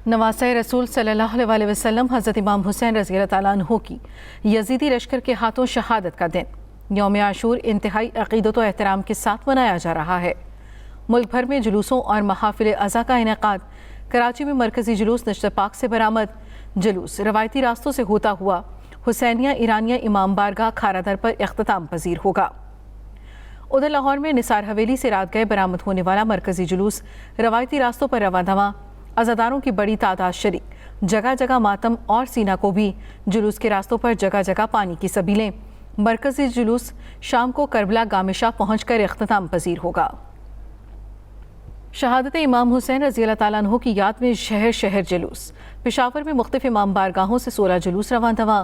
नवासे रसूल सल्लल्लाहु अलैहि वसल्लम हज़रत इमाम हुसैन रज़ी अल्लाह तआला अन्हु की यजीदी लश्कर के हाथों शहादत का दिन यौम आशूर इंतहाई अक़ीदत व एहतराम के साथ मनाया जा रहा है। मुल्क भर में जुलूसों और महाफिल अज़ा का इनेकाद। कराची में मरकज़ी जुलूस नश्त पाक से बरामद। जुलूस रवायती रास्तों से होता हुआ हुसैनिया ईरानिया इमाम बारगाह खारादर पर इख्तिताम पजीर होगा। उधर लाहौर में निसार हवेली से रात गए बरामद होने वाला मरकज़ी जुलूस रवायती रास्तों पर रवा दवा। अज़ादारों की बड़ी तादाद शरीक। जगह जगह मातम और सीना को भी। जुलूस के रास्तों पर जगह जगह पानी की सबीलें। मरकज़ी जुलूस शाम को करबला गामिशा पहुँच कर इख्तिताम पजीर होगा। शहादत इमाम हुसैन रज़ी अल्लाह तआला अन्हु की याद में शहर शहर जुलूस। पेशावर में मुख्तलिफ इमाम बारगाहों से 16 जुलूस रवां दवा।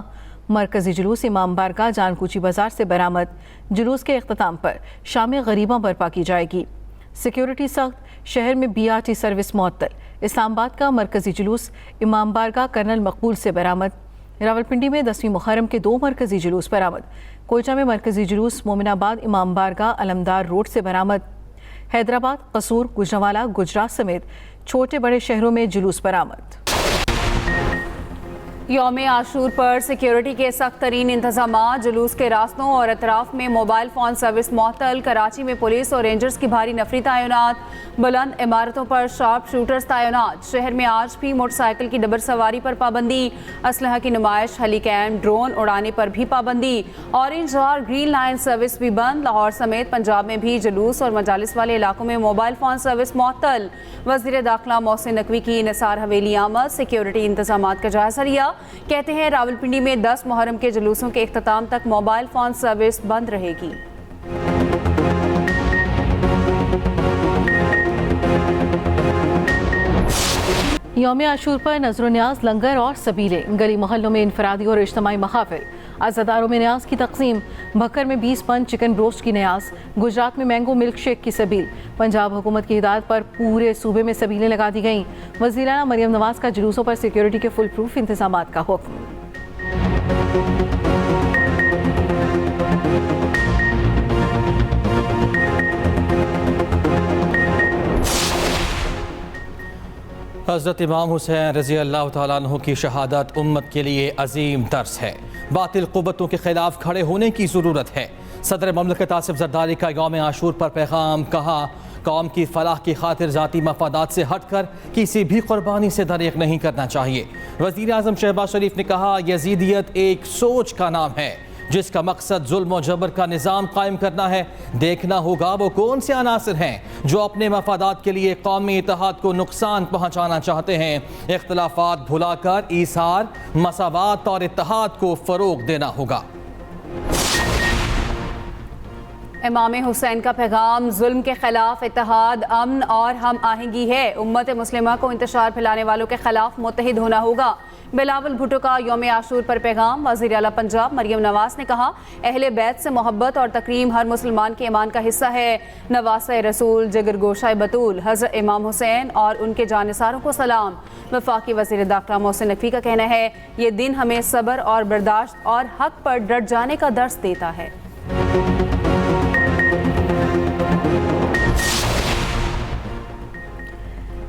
मरकज़ी जुलूस इमाम बारगाह जानकूची बाजार से बरामद। जुलूस के इख्तिताम पर शाम गरीबा बर्पा की जाएगी। सिक्योरिटी सख्त। शहर में BRT सर्विस मुअत्तल। इस्लामाबाद का मरकज़ी जुलूस इमाम बारगाह कर्नल मकबूल से बरामद। रावलपिंडी में 10वीं मुहर्रम के 2 मरकज़ी जुलूस बरामद। कोयटा में मरकज़ी जुलूस मोमिनाबाद इमाम बारगाह अलमदार रोड से बरामद। हैदराबाद, कसूर, गुजरावाला, गुजरात समेत छोटे बड़े शहरों में जुलूस बरामद। यौम आशूर पर सिक्योरिटी के सख्त तरीन इंतजामात। जुलूस के रास्तों और अतराफ में मोबाइल फ़ोन सर्विस मुअत्तल। कराची में पुलिस और रेंजर्स की भारी नफरी तैनात। बुलंद इमारतों पर शार्प शूटर्स तैनात। शहर में आज भी मोटरसाइकिल की डबर सवारी पर पाबंदी। असलहा की नुमाइश, हेलीकैम, ड्रोन उड़ाने पर भी पाबंदी। ऑरेंज और ग्रीन लाइन सर्विस भी बंद। लाहौर समेत पंजाब में भी जुलूस और मजालिस वाले इलाकों में मोबाइल फ़ोन सर्विस मुअत्तल। वज़ीर दाखिला मोहसिन नकवी की निसार हवेली आमद। सिक्योरिटी इंतजामात का जायजा लिया। कहते हैं रावलपिंडी में 10 मुहर्रम के जुलूसों के इख्तिताम तक मोबाइल फ़ोन सर्विस बंद रहेगी। यौम आशूर पर नजर न्याज, लंगर और सबीले। गली मोहल्लों में इनफरादी और इज्तिमाई महाफिल। अज़ादारों में न्याज की तकसीम। भक्कर में 20 पन चिकन ब्रोस्ट की न्याज। गुजरात में मैंगो मिल्क शेक की सबील। पंजाब हुकूमत की हिदायत पर पूरे सूबे में सबीलें लगा दी गईं। वज़ीर-ए-आला मरियम नवाज का जुलूसों पर सिक्योरिटी के फुल प्रूफ इंतजामात का हुक्म। हज़रत इमाम हुसैन रज़ी अल्लाह तआला अन्हु की शहादत उम्मत के लिए अजीम दर्स है। बातिल क़ुव्वतों के खिलाफ खड़े होने की ज़रूरत है। सदर ममलकत आसिफ ज़रदारी का यौम आशूर पर पैगाम। कहा, कौम की फलाह की खातिर ज़ाती मफादात से हट कर किसी भी कुर्बानी से दरेक नहीं करना चाहिए। वज़ीर आज़म शहबाज शरीफ ने कहा, यजीदियत एक सोच का नाम है जिसका मकसद जुल्म और जबर का निज़ाम कायम करना है। देखना होगा वो कौन से अनासर हैं जो अपने मफादात के लिए कौमी इत्तेहाद को नुकसान पहुँचाना चाहते हैं। इख्तिलाफात भुलाकर ईसार, मसावात और इत्तेहाद को फ़रोग देना होगा। इमाम हुसैन का पैगाम, जुल्म के खिलाफ इत्तेहाद, अमन और हम आहंगी है। उम्मत मुस्लिमा को इंतशार फैलाने वालों के खिलाफ मुत्तहिद होना होगा। बिलावल भुट्टो का यौम आशूर पर पैगाम। वज़ीर आला पंजाब मरियम नवाज ने कहा, अहले बैत से मोहब्बत और तकरीम हर मुसलमान के ईमान का हिस्सा है। नवासे रसूल, जिगर गोशाए बतूल, हज़रत इमाम हुसैन और उनके जानिसारों को सलाम। वफाकी वज़ीर दाखिला मोहसिन नकवी का कहना है, ये दिन हमें सब्र और बर्दाश्त और हक पर डट जाने का दर्स देता है।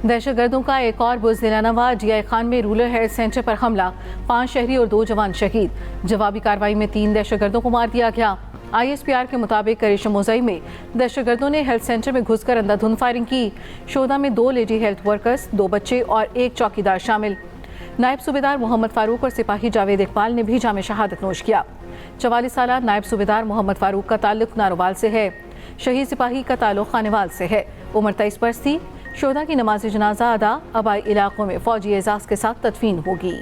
दहशतगर्दों का एक और बुज़दिलाना वार। जिया खान में रूरल हेल्थ सेंटर पर हमला। 5 शहरी और 2 जवान शहीद। जवाबी कार्रवाई में 3 दहशतगर्दों को मार दिया गया। ISPR के मुताबिक करेशम मोज़ई में दहशतगर्दों ने हेल्थ सेंटर में घुसकर अंधाधुंध फायरिंग की। शोधा में 2 लेडी हेल्थ वर्कर्स, 2 बच्चे और 1 चौकीदार शामिल। नायब सूबेदार मोहम्मद फारूक और सिपाही जावेद इकबाल ने भी जामे शहादत नोश किया। 44 साल नायब सूबेदार मोहम्मद फारूक का ताल्लुक नारोवाल से है। शहीद सिपाही का ताल्लुक खानेवाल से है। उम्र 23 वर्ष थी। शोधा की नमाज जनाजा अदा आबाई इलाकों में फौजी एजाज के साथ तदफीन होगी।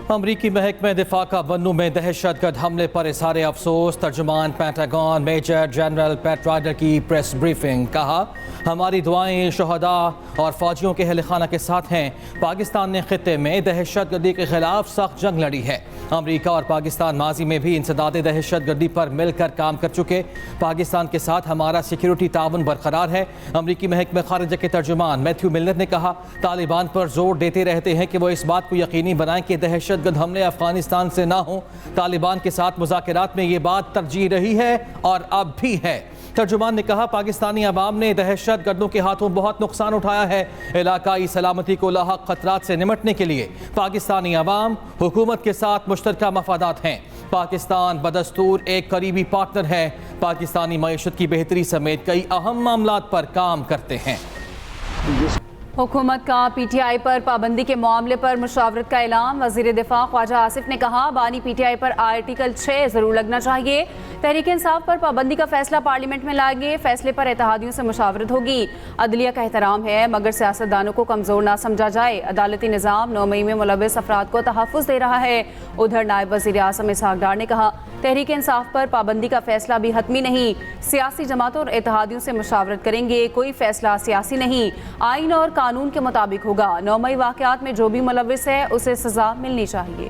अमरीकी महकमे दिफा का बन्नू में दहशतगर्द हमले पर इज़हार अफसोस। तर्जुमान Pentagon major general Pat Ryder की प्रेस ब्रीफिंग। कहा, हमारी दुआएं शहदा और फौजियों के अहल खाना के साथ हैं। पाकिस्तान ने खित्ते में दहशतगर्दी के खिलाफ सख्त जंग लड़ी है। अमरीका और पाकिस्तान माजी में भी इंसदाद दहशतगर्दी पर मिलकर काम कर चुके। पाकिस्तान के साथ हमारा सिक्योरिटी ताउन बरकरार है। अमरीकी महकमे खारिजा के तर्जुमान मैथ्यू मिलर ने कहा, तालिबान पर जोर देते रहते हैं कि वो इस बात को यकीनी बनाएं कि दहशत दहशतगर्द हमले अफगानिस्तान से ना हो। तालिबान के साथ मुज़ाकरात में ये बात तरजीह रही है और अब भी है। तर्जुमान ने कहा, पाकिस्तानी अवाम ने दहशत गर्दों के हाथों बहुत नुकसान उठाया है। इलाकाई सलामती को लाहक खतरात से निमटने के लिए पाकिस्तानी अवाम हुकूमत के साथ मुश्तरका मफादात हैं। पाकिस्तान बदस्तूर एक करीबी पार्टनर है। पाकिस्तानी मईशत की बेहतरी समेत कई अहम मामलात पर काम करते हैं। हुकूमत का PTI पर पाबंदी के मामले पर मुशावरत का ऐलान। वज़ीर दिफा ख्वाजा आसिफ ने कहा, बानी PTI पर आर्टिकल 6 जरूर लगना चाहिए। तहरीक इंसाफ पर पाबंदी का फैसला पार्लियामेंट में लाएंगे। फैसले पर इत्तेहादियों से मुशावरत होगी। अदलिया का एहतराम है मगर सियासतदानों को कमज़ोर ना समझा जाए। अदालती निज़ाम 9 मई में मुलव्वस अफराद को तहफ़्फ़ुज़ दे रहा है। उधर नायब वज़ीर आज़म इसहाक़ डार ने कहा, तहरीक इंसाफ पर पाबंदी का फैसला भी हतमी नहीं। सियासी जमातों और इत्तेहादियों से मुशावरत करेंगे। कोई फैसला सियासी नहीं, आइन और कानून के मुताबिक होगा। 9 मई वाक़यात में जो भी मुलव्वस है उसे सज़ा मिलनी चाहिए।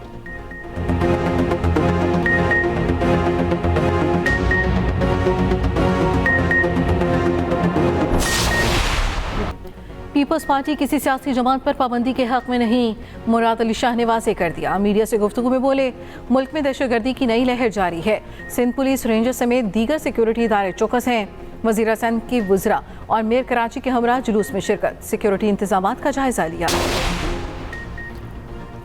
पीपल्स पार्टी किसी सियासी जमात पर पाबंदी के हक में नहीं, मुराद अली शाह ने वाज़ेह कर दिया। मीडिया से गुफ्तगू में बोले, मुल्क में दहशतगर्दी की नई लहर जारी है। सिंध पुलिस, रेंजर समेत दीगर सिक्योरिटी इदारे चौकस हैं। वज़ीर सिंध की वज़रा और मेयर कराची के हमरा जुलूस में शिरकत। सिक्योरिटी इंतजामात का जायजा लिया।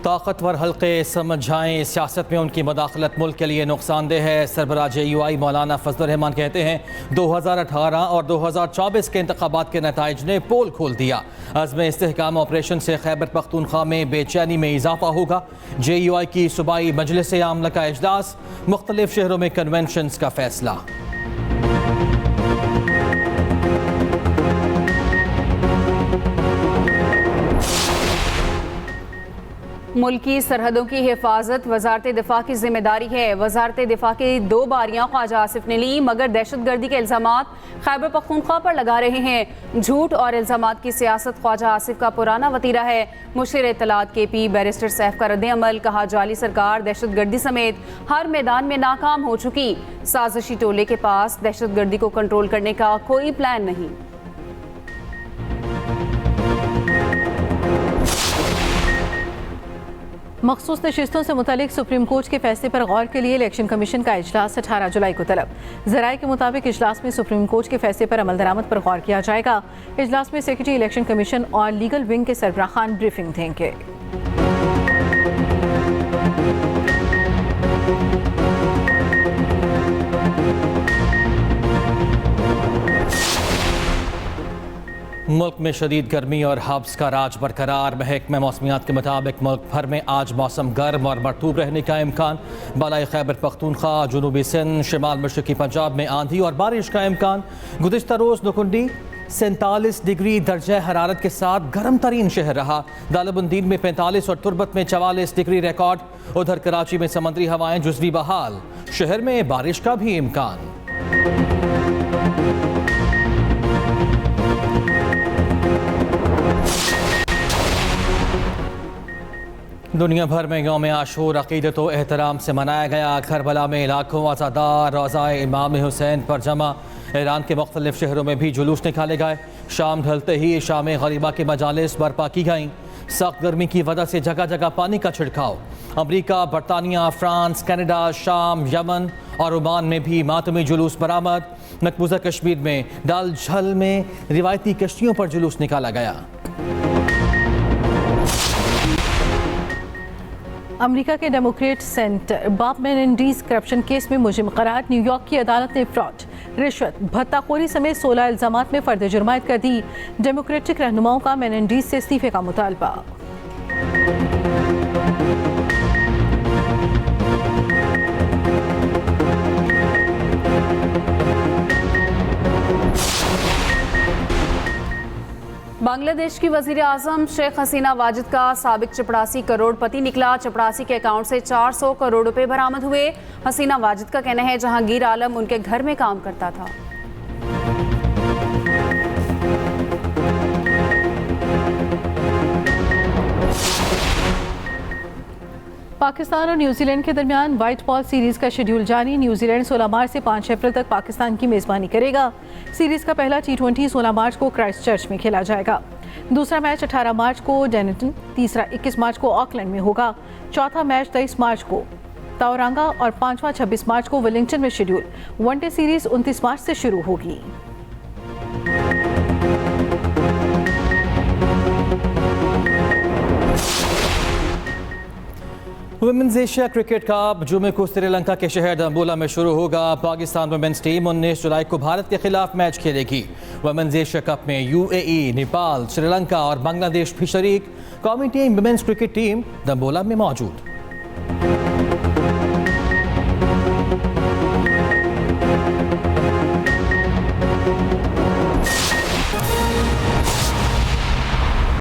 ताकतवर हल्के समझाएं, सियासत में उनकी मदाखलत मुल्क के लिए नुकसानदेह है। सरबराह JUI मौलाना फजलुर रहमान कहते हैं, 2018 और 2024 के इंतखाबात के नताइज ने पोल खोल दिया। अज़्म इस्तेहकाम ऑपरेशन से खैबर पख्तूनख्वा में बेचैनी में इजाफा होगा। JUI की सूबाई मजलिस आमला का इजलास, मुख्तलिफ शहरों में कन्वेंशंस का फैसला। मुल्की सरहदों की हिफाजत वजारत दिफा की जिम्मेदारी है। वजारत दिफा की 2 बारियां ख्वाजा आसिफ ने ली मगर दहशतगर्दी के इल्ज़ामात खैबर पख्तूनख्वा पर लगा रहे हैं। झूठ और इल्ज़ामात की सियासत ख्वाजा आसिफ का पुराना वतीरा है। मुशीर इत्तलात KP बैरिस्टर सैफ का रद्द-ए-अमल, कहा, जाली सरकार दहशतगर्दी समेत हर मैदान में नाकाम हो चुकी। साजिशी टोले के पास दहशतगर्दी को कंट्रोल करने का कोई प्लान नहीं। मखसूस नशिस्तों से मुतालिक सुप्रीम कोर्ट के फैसले पर गौर के लिए इलेक्शन कमीशन का इजलास 18 जुलाई को तलब। ज़राए के मुताबिक इजलास में सुप्रीम कोर्ट के फैसले पर अमल दरामद पर गौर किया जाएगा। इजलास में सेक्रेटरी इलेक्शन कमीशन और लीगल विंग के सरबराह खान ब्रीफिंग देंगे। मुल्क में शदीद गर्मी और हब्स का राज बरकरार। महकमा मौसमियात के मुताबिक मुल्क भर में आज मौसम गर्म और मरतूब रहने का इम्कान। बलाई खैबर पख्तूनख्वा, जनूबी सिंध, शिमाल मशरकी पंजाब में आंधी और बारिश का इम्कान। गुज़िश्ता रोज़ नुकुंडी 47 डिग्री दर्जा हरारत के साथ गर्म तरीन शहर रहा। दालबुद्दीन में 45 और तुरबत में 44 डिग्री रिकॉर्ड। उधर कराची में समंदरी हवाएं जुज़वी बहाल। शहर में बारिश का भी इम्कान। दुनिया भर में यौम आशूर अक़ीदत व एहतराम से मनाया गया। करबला में लाखों अज़ादार रोज़ाए इमाम हुसैन पर जमा। ईरान के मुख्तलिफ शहरों में भी जुलूस निकाले गए। शाम ढलते ही शाम गरीबा के मजालिस बर्पा की गईं। सख्त गर्मी की वजह से जगह जगह पानी का छिड़काव। अमरीका, बरतानिया, फ्रांस, कनाडा, शाम, यमन और ओमान में भी मातमी जुलूस बरामद। मकबूजा कश्मीर में डल झल में रिवायती कश्तियों पर जुलूस निकाला गया। अमेरिका के Democrat senator Bob Menendez corruption case में मुलजिम करार। न्यूयॉर्क की अदालत ने फ्रॉड, रिश्वत, भत्ताखोरी समेत 16 इल्जामात में फर्द जुर्मायत कर दी। डेमोक्रेटिक रहनुमाओं का मेनेंडीज से इस्तीफे का मुतालबा। बांग्लादेश की वज़ीर आज़म शेख हसीना वाजिद का साबिक चपड़ासी करोड़पति निकला। चपड़ासी के अकाउंट से 400 करोड़ रुपए बरामद हुए। हसीना वाजिद का कहना है जहांगीर आलम उनके घर में काम करता था। पाकिस्तान और न्यूजीलैंड के दरमियान व्हाइट बॉल सीरीज का शेड्यूल जारी। न्यूजीलैंड 16 मार्च से 5 अप्रैल तक पाकिस्तान की मेज़बानी करेगा। सीरीज का पहला T20 16 मार्च को क्राइस्ट चर्च में खेला जाएगा। दूसरा मैच 18 मार्च को डेनिटन, तीसरा 21 मार्च को ऑकलैंड में होगा, चौथा मैच 23 मार्च को ताओरंगा और पांचवा 26 मार्च को वेलिंगटन में शेड्यूल। वनडे सीरीज 29 मार्च से शुरू होगी। वुमेन्स एशिया क्रिकेट कप जुमे को श्रीलंका के शहर दंबोला में शुरू होगा। पाकिस्तान वुमेन्स टीम 19 जुलाई को भारत के खिलाफ मैच खेलेगी। वुमेन्स एशिया कप में यूएई, नेपाल, श्रीलंका और बांग्लादेश भी शरीक। कौमी टीम वुमेन्स क्रिकेट टीम दंबोला में मौजूद।